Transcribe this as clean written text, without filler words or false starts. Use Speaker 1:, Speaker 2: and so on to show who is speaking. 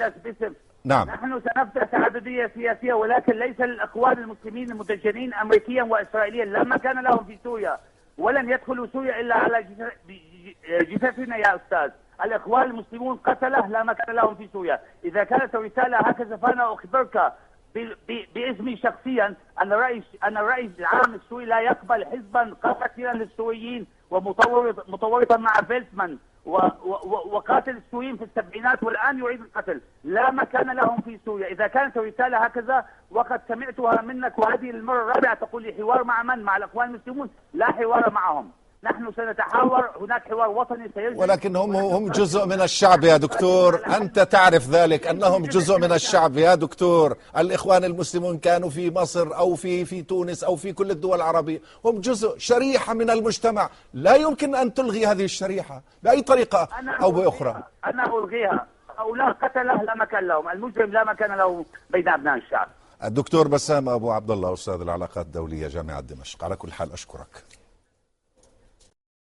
Speaker 1: أستاذ باسم.
Speaker 2: نعم.
Speaker 1: نحن سنفتح تعددية سياسية، ولكن ليس للإخوان المسلمين المدجنين أمريكيا وإسرائيليا، لا مكان لهم في سوريا، ولن يدخلوا سوريا إلا على جثثنا يا أستاذ. الإخوان المسلمون قتله، لا مكان لهم في سوريا. إذا كانت الرسالة هكذا فأنا أخبرك باسمي شخصيا أن الرئيس العام السوري لا يقبل حزبا قاتلا للسوريين ومتورطا مع فيلتمان وقاتل السوريين في السبعينات والآن يعيد القتل. لا مكان لهم في سوريا. إذا كانت الرسالة هكذا، وقد سمعتها منك وهذه المرة الرابعة تقول لي حوار مع من؟ مع الأخوان المسلمون؟ لا حوار معهم. نحن سنتحاور، هناك حوار وطني سيجري،
Speaker 2: ولكن هم جزء من الشعب يا دكتور، أنت تعرف ذلك أنهم جزء من الشعب يا دكتور. الإخوان المسلمون كانوا في مصر أو في تونس أو في كل الدول العربية، هم جزء، شريحة من المجتمع، لا يمكن أن تلغي هذه الشريحة بأي طريقة أو بأخرى.
Speaker 1: أنا ألغيها. هؤلاء قتله لا مكان لهم، المجرم لا مكان له بين أبناء الشعب.
Speaker 2: الدكتور بسام أبو عبد الله، أستاذ العلاقات الدولية، جامعة دمشق. على كل حال أشكرك.